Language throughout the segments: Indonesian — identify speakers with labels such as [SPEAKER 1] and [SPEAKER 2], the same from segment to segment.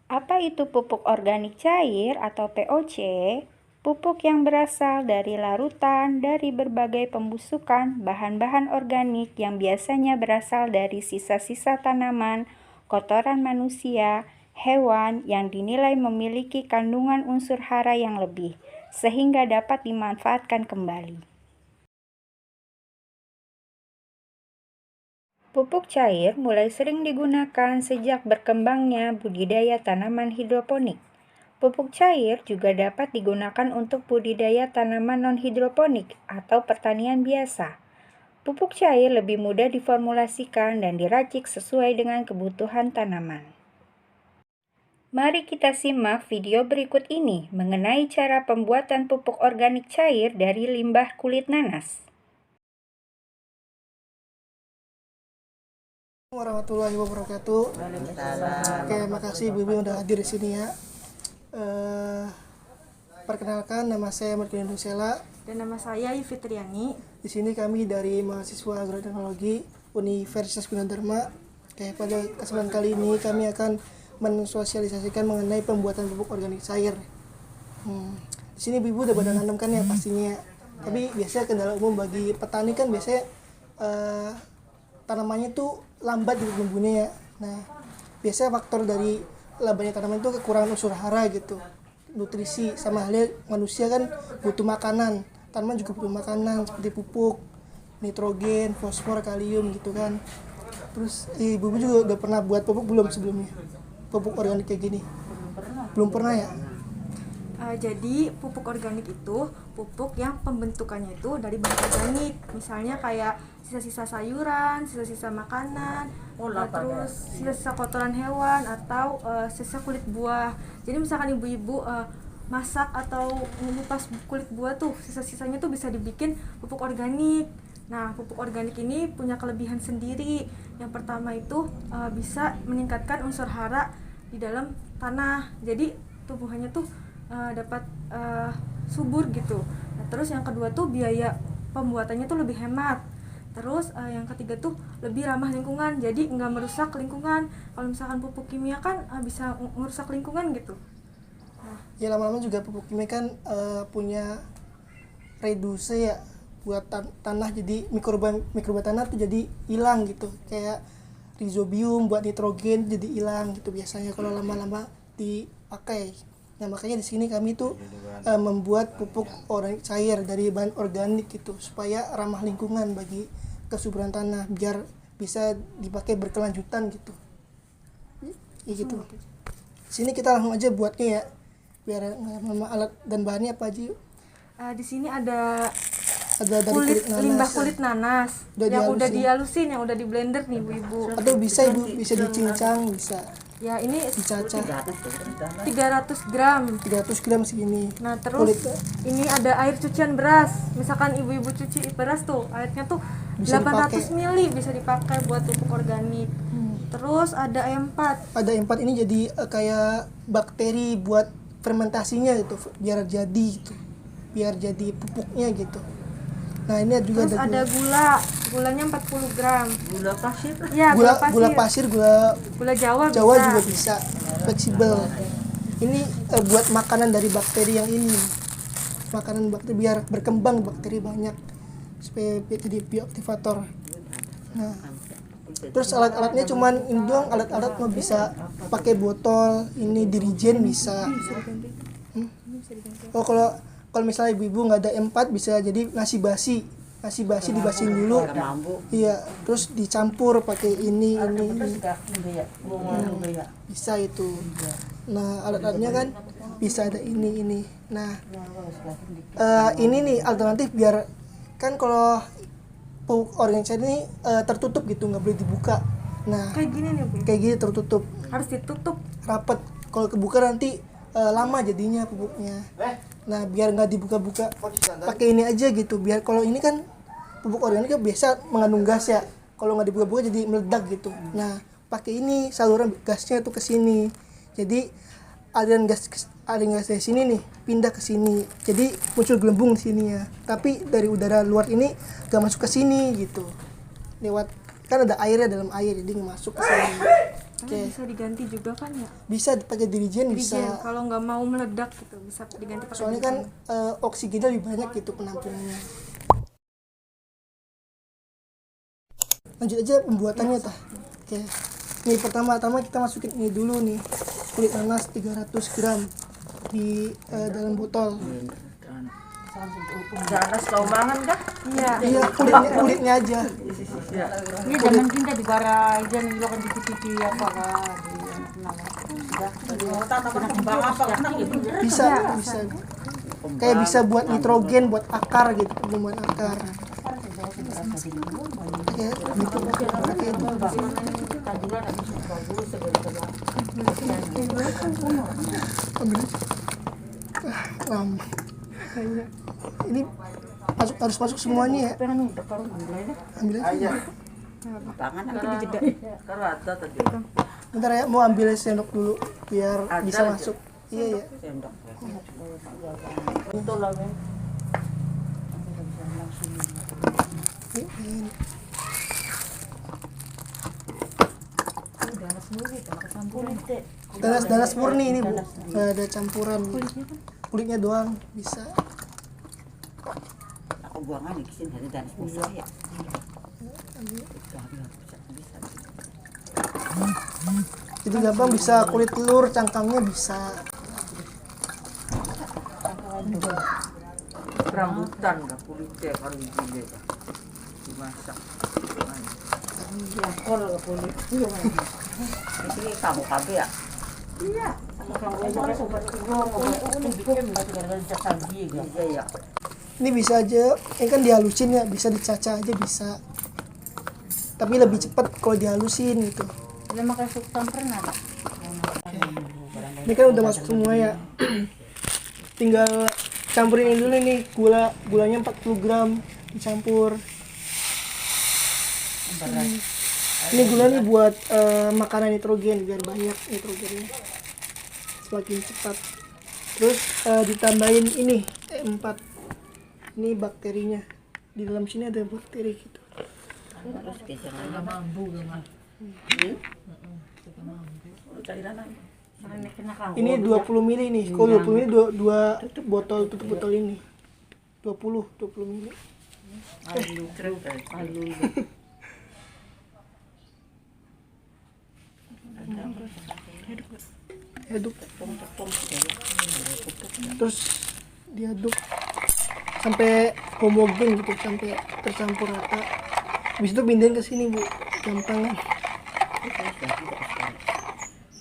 [SPEAKER 1] Apa itu pupuk organik cair atau POC? Pupuk yang berasal dari larutan dari berbagai pembusukan bahan-bahan organik yang biasanya berasal dari sisa-sisa tanaman, kotoran manusia, hewan yang dinilai memiliki kandungan unsur hara yang lebih, sehingga dapat dimanfaatkan kembali. Pupuk cair mulai sering digunakan sejak berkembangnya budidaya tanaman hidroponik. Pupuk cair juga dapat digunakan untuk budidaya tanaman non-hidroponik atau pertanian biasa. Pupuk cair lebih mudah diformulasikan dan diracik sesuai dengan kebutuhan tanaman. Mari kita simak video berikut ini mengenai cara pembuatan pupuk organik cair dari limbah kulit nanas.
[SPEAKER 2] Warahmatullahi wabarakatuh. Oke, makasih Ibu udah hadir di sini ya. Perkenalkan, nama saya Martin Dusela.
[SPEAKER 3] Dan nama saya Fitriani.
[SPEAKER 2] Di sini kami dari mahasiswa agroteknologi Universitas Gunadarma. Oke, pada kesempatan kali ini kami akan mensosialisasikan mengenai pembuatan pupuk organik cair. Di sini Ibu udah pada nanam kan ya pastinya. Tapi biasanya kendala umum bagi petani kan biasanya tanamannya tuh lambat gitu tumbuhnya ya. Nah, biasanya faktor dari lambatnya tanaman itu kekurangan unsur hara gitu, nutrisi, sama halnya manusia kan butuh makanan, tanaman juga butuh makanan seperti pupuk, nitrogen, fosfor, kalium gitu kan. Terus Ibu juga udah pernah buat pupuk belum sebelumnya? Pupuk organik kayak gini? Belum pernah ya?
[SPEAKER 3] Jadi pupuk organik itu pupuk yang pembentukannya itu dari bahan organik, misalnya kayak sisa-sisa sayuran, sisa-sisa makanan, terus sisa-sisa kotoran hewan atau sisa kulit buah. Jadi misalkan ibu-ibu masak atau mengupas kulit buah tuh, sisa-sisanya tuh bisa dibikin pupuk organik. Nah, pupuk organik ini punya kelebihan sendiri. Yang pertama itu bisa meningkatkan unsur hara di dalam tanah. Jadi tumbuhannya tuh dapat subur gitu. Nah, terus yang kedua tuh biaya pembuatannya tuh lebih hemat. Terus yang ketiga tuh lebih ramah lingkungan, jadi nggak merusak lingkungan. Kalau misalkan pupuk kimia kan bisa merusak lingkungan gitu.
[SPEAKER 2] Ya lama-lama juga pupuk kimia kan punya reduce ya buat tanah, jadi mikroba tanah tuh jadi hilang gitu, kayak rhizobium buat nitrogen jadi hilang gitu biasanya kalau lama-lama dipakai. Nah, makanya di sini kami tuh membuat pupuk organik cair dari bahan organik gitu supaya ramah lingkungan bagi kesuburan tanah, biar bisa dipakai berkelanjutan gitu. Ya gitu. Sini kita langsung aja buatnya ya. Biar nama alat dan bahannya apa aja yuk?
[SPEAKER 3] Di sini ada
[SPEAKER 2] Ada dari kulit nanas,
[SPEAKER 3] limbah kulit nanas yang udah dihalusin, yang udah di blender nih ibu.
[SPEAKER 2] Atau bisa Ibu, bisa dicincang, bisa.
[SPEAKER 3] Ya ini
[SPEAKER 2] Dicacah
[SPEAKER 3] 300 gram.
[SPEAKER 2] 300 gram segini.
[SPEAKER 3] Nah terus
[SPEAKER 2] Kulitnya
[SPEAKER 3] ini ada air cucian beras. Misalkan ibu-ibu cuci beras tuh, airnya tuh
[SPEAKER 2] Bisa
[SPEAKER 3] 800 ml bisa dipakai buat pupuk organik. Terus ada E4.
[SPEAKER 2] ada empat ini jadi kayak bakteri buat fermentasinya gitu, biar jadi pupuknya gitu. Nah, ini juga
[SPEAKER 3] Terus ada gulanya 40 gram.
[SPEAKER 4] Gula pasir.
[SPEAKER 3] Ya,
[SPEAKER 2] gula pasir,
[SPEAKER 3] gula Jawa
[SPEAKER 2] juga bisa, fleksibel. Ini buat makanan dari bakteri yang ini. Makanan bakteri biar berkembang bakteri banyak supaya jadi bioaktivator. Nah, terus alat-alatnya cuman ini doang, alat-alat mah bisa pakai botol, ini dirigen bisa. Oh, kalau misalnya ibu-ibu nggak ada M4 bisa jadi nasi basi dibasin dulu. Iya, terus dicampur pakai ini. Bisa itu. Nah, alat-alatnya kan bisa ada ini. Nah, ini nih alternatif biar kan kalau pupuk organik ini tertutup gitu, nggak boleh dibuka. Nah,
[SPEAKER 3] kayak gini nih Bu.
[SPEAKER 2] Kayak gini tertutup.
[SPEAKER 3] Harus ditutup.
[SPEAKER 2] Rapet. Kalau kebuka nanti lama jadinya pupuknya. Nah, biar nggak dibuka-buka, pakai ini aja gitu. Biar kalau ini kan pupuk organik biasa mengandung gas ya. Kalau nggak dibuka-buka jadi meledak gitu. Nah, pakai ini saluran gasnya tuh ke sini. Jadi aliran gas dari sini nih pindah ke sini. Jadi muncul gelembung di sini ya. Tapi dari udara luar ini nggak masuk ke sini gitu. Lewat kan ada airnya dalam air, jadi nggak masuk ke sini.
[SPEAKER 3] Karena bisa diganti juga kan ya.
[SPEAKER 2] Bisa pakai dirijen,
[SPEAKER 3] Dirijen
[SPEAKER 2] bisa.
[SPEAKER 3] kalau nggak mau meledak gitu bisa diganti pakai
[SPEAKER 2] Soalnya kan
[SPEAKER 3] dirijen.
[SPEAKER 2] oksigennya lebih banyak gitu penampungannya. Lanjut aja pembuatannya tah. Oke. Nih pertama-tama kita masukin ini dulu nih. Kulit nanas 300 gram di dalam botol.
[SPEAKER 4] Ganas kau banget dah.
[SPEAKER 3] Iya.
[SPEAKER 2] Iya, kulitnya aja.
[SPEAKER 4] Ini zaman kita di bara ijan juga kan di TV apa kan.
[SPEAKER 2] Bisa. Kayak bisa buat nitrogen, buat akar gitu, pembuat akar. Ya, gitu pakai itu. Ambil. Lama. Ini harus masuk semuanya ya. Ambil aja. Bentar ya, mau ambil sendok dulu biar bisa masuk. Iya ya. Danas murni ini bu, nggak ada campuran. Kulitnya doang bisa.
[SPEAKER 4] Aku buang aja kesini dari danas musa ya.
[SPEAKER 2] Jadi gampang, bisa kulit telur, cangkangnya bisa.
[SPEAKER 5] Rambutan nggak kulitnya kalau gini dimasak.
[SPEAKER 4] Ini kamu kabe ya? Iya. Iya.
[SPEAKER 2] Ini bisa aja, ini kan dihalusin ya, bisa dicaca aja bisa. Tapi lebih cepat kalau dihalusin gitu. Ini kan udah masuk semua ya. Tinggal campurin ini dulu nih, gulanya 40 gram dicampur. Ini gula nih buat makanan nitrogen, biar banyak nitrogennya, semakin cepat. Terus ditambahin ini E4, ini bakterinya, di dalam sini ada bakteri gitu.
[SPEAKER 4] Terus kejangan mambu dengan.
[SPEAKER 2] Ini 20 ml nih, kalau 20 ml dua botol, tutup botol ini 20 ml. Aduk. Terus diaduk sampai homogen gitu, sampai tercampur rata. Habis itu pindahin ke sini bu, gampang kan.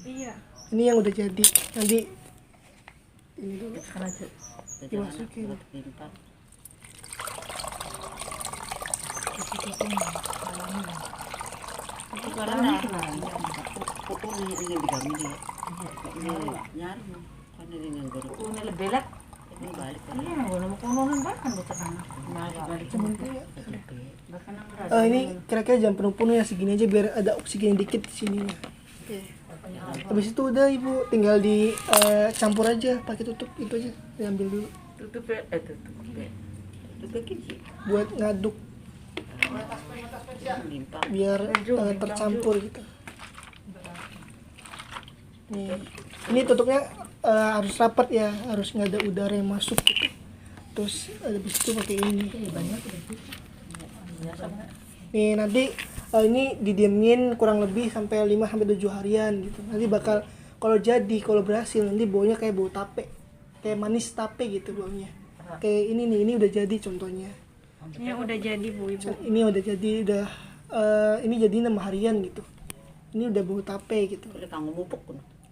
[SPEAKER 3] Iya.
[SPEAKER 2] Ini yang udah jadi, nanti ini dulu dimasukin. Ini kira-kira jangan penuh-penuh ya, segini aja biar ada oksigen dikit di sini. Oke. Habis itu udah ibu tinggal campur aja pakai tutup itu aja, diambil dulu.
[SPEAKER 5] Tutup
[SPEAKER 2] Buat ngaduk biar tercampur gitu. Nih, ini tutupnya harus rapat ya, harus nggak ada udara yang masuk gitu. Terus habis itu pakai ini. Nih nanti ini didiemin kurang lebih sampai 5 sampai 7 harian gitu. Nanti bakal kalau berhasil nanti baunya kayak bau tape. Kayak manis tape gitu baunya. Kayak ini nih, ini udah jadi contohnya.
[SPEAKER 3] Ini udah jadi bu ibu.
[SPEAKER 2] Ini udah jadi, ini jadi 6 harian gitu. Ini udah bau tape gitu.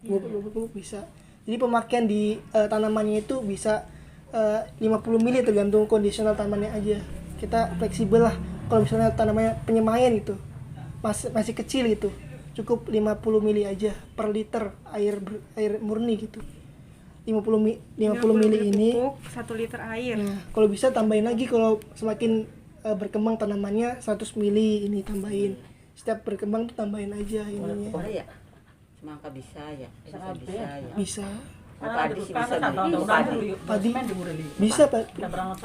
[SPEAKER 2] Bubuk bisa. Jadi pemakaian di tanamannya itu bisa 50 ml tergantung kondisional tanamannya aja. Kita fleksibel lah. Kalau misalnya tanamannya penyemaian itu masih kecil gitu, cukup 50 ml aja per liter air murni gitu. 50 ml ini
[SPEAKER 3] pupuk 1 liter air.
[SPEAKER 2] Nah, kalau bisa tambahin lagi, kalau semakin berkembang tanamannya 100 ml ini tambahin. Setiap berkembang tuh tambahin aja ininya.
[SPEAKER 4] Boleh ya? Semangka bisa ya? Bisa ya?
[SPEAKER 2] Bisa.
[SPEAKER 5] Padi sih bisa beli padi.
[SPEAKER 2] Padi bisa Pak.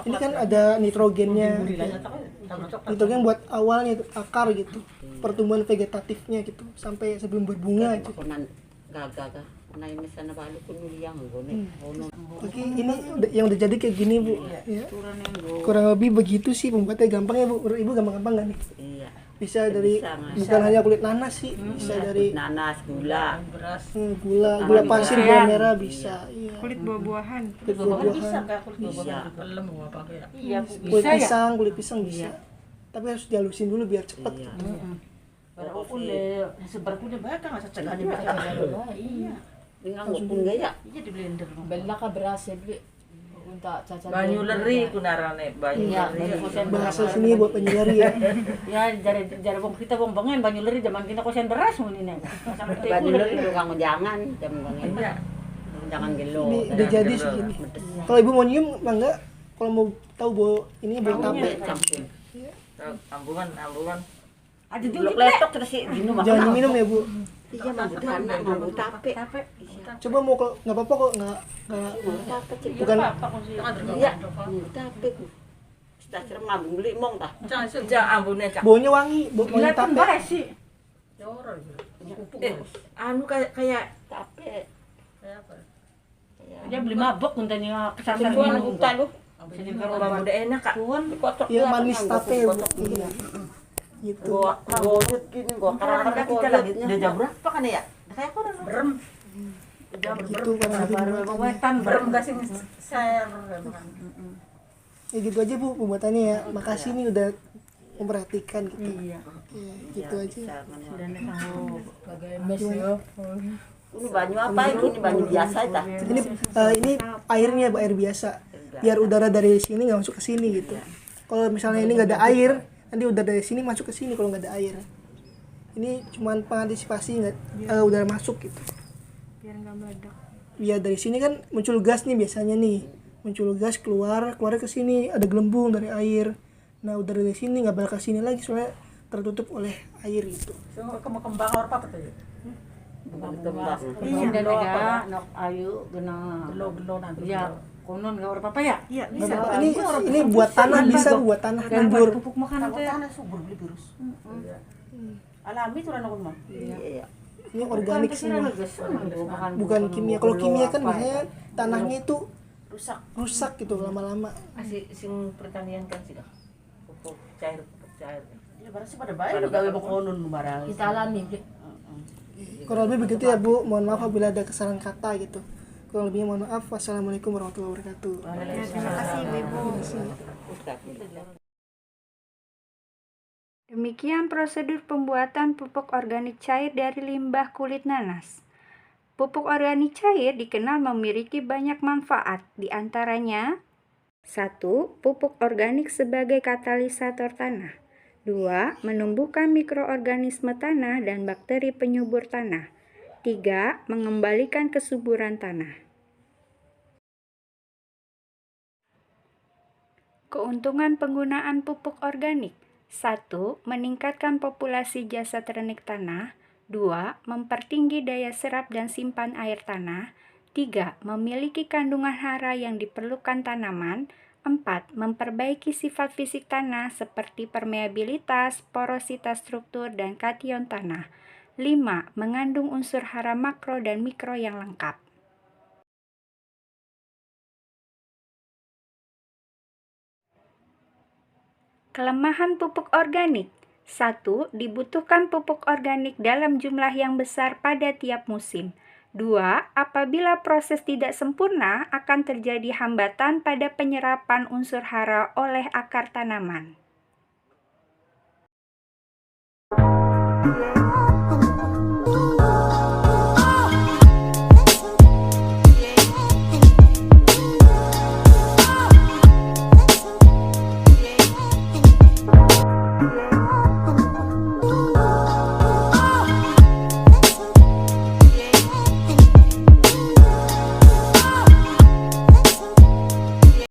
[SPEAKER 2] Ini kan ada nitrogennya. Nitrogen buat awalnya itu akar gitu. Pertumbuhan vegetatifnya gitu sampai sebelum berbunga gitu.
[SPEAKER 5] Kunan gaga. Nah ini sana balik kunuliang gone.
[SPEAKER 2] Oke, ini yang udah jadi kayak gini Bu. Ya. Kurang lebih begitu sih pembuatnya gampang ya Bu. Menurut Ibu gampang-gampang nggak nih?
[SPEAKER 5] Iya.
[SPEAKER 2] Bisa dari
[SPEAKER 5] Bisa, Mas.
[SPEAKER 2] bukan hanya kulit nanas sih, bisa dari
[SPEAKER 5] Nanas, gula.
[SPEAKER 2] gula pasir, gula merah bisa. Iya.
[SPEAKER 3] Kulit buah-buahan.
[SPEAKER 2] Kulit buah-buahan.
[SPEAKER 5] Bisa.
[SPEAKER 4] Iya,
[SPEAKER 2] Kulit pisang bisa. Tapi harus dihalusin dulu biar cepat.
[SPEAKER 5] Iya.
[SPEAKER 4] Kalau kulit sebar kulit bakal nggak cecah aja baca. Iya.
[SPEAKER 5] Dengan ngopun gaya.
[SPEAKER 4] Iya di blender.
[SPEAKER 6] Bella ka beras ya beli untuk caca
[SPEAKER 5] Banyu leri kunarane banyu
[SPEAKER 6] Iya,
[SPEAKER 5] leri.
[SPEAKER 2] Bahasa sini buat penyelari ya.
[SPEAKER 4] Ya jare bong kita bong bongen banyu leri zaman kita kosen beras mun ini.
[SPEAKER 5] Banyu leri itu kamu jangan jam bangun. Jangan gelo.
[SPEAKER 2] Ini udah jadi segini. Kalau Ibu mau nyium mangga, kalau mau tahu bau ini bau tape.
[SPEAKER 5] Campur. Ambungan.
[SPEAKER 4] Ada dulu
[SPEAKER 5] Letok terus sih dinu makan.
[SPEAKER 2] Jangan diminum ya Bu.
[SPEAKER 5] Iya mambu tape.
[SPEAKER 2] Coba mau kalau nggak apa-apa kok nggak bukan
[SPEAKER 5] Iya, mambu tape. Sudah serem ngambung beli mong tah. Jangan ambune cak.
[SPEAKER 2] baunya wangi, baunya tape.
[SPEAKER 4] sih.
[SPEAKER 5] Anu kayak tape.
[SPEAKER 4] Dia beli mabok untanya kesasar
[SPEAKER 5] Kuan
[SPEAKER 4] di
[SPEAKER 5] buta lu.
[SPEAKER 4] Jadi
[SPEAKER 5] Bambu deh enak kak. Dikotok
[SPEAKER 2] Iya manis tape Bu. Iya. Gitu.
[SPEAKER 5] Gua goyut gini gua karang-karang kita lagi. Udah jam berapa kan ya? Kayak aku udah berem.
[SPEAKER 2] Gitu kan
[SPEAKER 4] baru wetan berem
[SPEAKER 5] kasih share.
[SPEAKER 2] Ya gitu aja Bu pembuatannya ya. Makasih nih udah memperhatikan gitu.
[SPEAKER 4] Iya.
[SPEAKER 2] Ya, gitu aja.
[SPEAKER 4] Sudah tahu.
[SPEAKER 5] Ini banyu apa ini banyu biasa ta?
[SPEAKER 2] Ini airnya Bu, air biasa. Biar udara dari sini nggak masuk ke sini gitu. Kalau misalnya ini nggak ada air, nanti udara dari sini masuk ke sini kalau nggak ada air. Ini cuman pengantisipasi nggak udara masuk gitu.
[SPEAKER 3] Biar nggak meledak.
[SPEAKER 2] Biar dari sini kan muncul gas nih biasanya nih. Muncul gas keluar ke sini ada gelembung dari air. Nah udara dari sini nggak bakal ke sini lagi soalnya tertutup oleh air gitu.
[SPEAKER 4] Kembang apa tuh?
[SPEAKER 5] Kembang.
[SPEAKER 4] Iya, ada nok ayu gena gelo nanti. Ya, konon enggak apa-apa ya?
[SPEAKER 3] Iya,
[SPEAKER 2] Nggak
[SPEAKER 3] bisa.
[SPEAKER 2] apa-apa. Ini buat tanah bisa buat tanah subur.
[SPEAKER 4] Pupuk makanan teh.
[SPEAKER 5] Tanah subur beli virus.
[SPEAKER 4] Alami tuh ranokun mah.
[SPEAKER 5] Iya.
[SPEAKER 2] Ini organik semua. Bukan kimia. Kalau kimia kan biasanya tanahnya itu rusak gitu lama-lama.
[SPEAKER 5] Masih sing pertanian kan sih dah. Pupuk cair.
[SPEAKER 4] Ya barang sih pada baik gawe konon barang.
[SPEAKER 6] kita alami beli.
[SPEAKER 2] Kurang lebih begitu ya Bu. Mohon maaf apabila ada kesalahan kata gitu. Kurang lebihnya mohon maaf. Wassalamualaikum warahmatullahi wabarakatuh.
[SPEAKER 3] Ya, terima kasih Ibu.
[SPEAKER 1] Demikian prosedur pembuatan pupuk organik cair dari limbah kulit nanas. Pupuk organik cair dikenal memiliki banyak manfaat, di antaranya 1. Pupuk organik sebagai katalisator tanah. 2. Menumbuhkan mikroorganisme tanah dan bakteri penyubur tanah. 3. Mengembalikan kesuburan tanah. Keuntungan penggunaan pupuk organik. 1. Meningkatkan populasi jasad renik tanah. 2. Mempertinggi daya serap dan simpan air tanah. 3. Memiliki kandungan hara yang diperlukan tanaman. 4. Memperbaiki sifat fisik tanah seperti permeabilitas, porositas struktur, dan kation tanah. 5. Mengandung unsur hara makro dan mikro yang lengkap. Kelemahan pupuk organik. 1. Dibutuhkan pupuk organik dalam jumlah yang besar pada tiap musim. 2. Apabila proses tidak sempurna, akan terjadi hambatan pada penyerapan unsur hara oleh akar tanaman.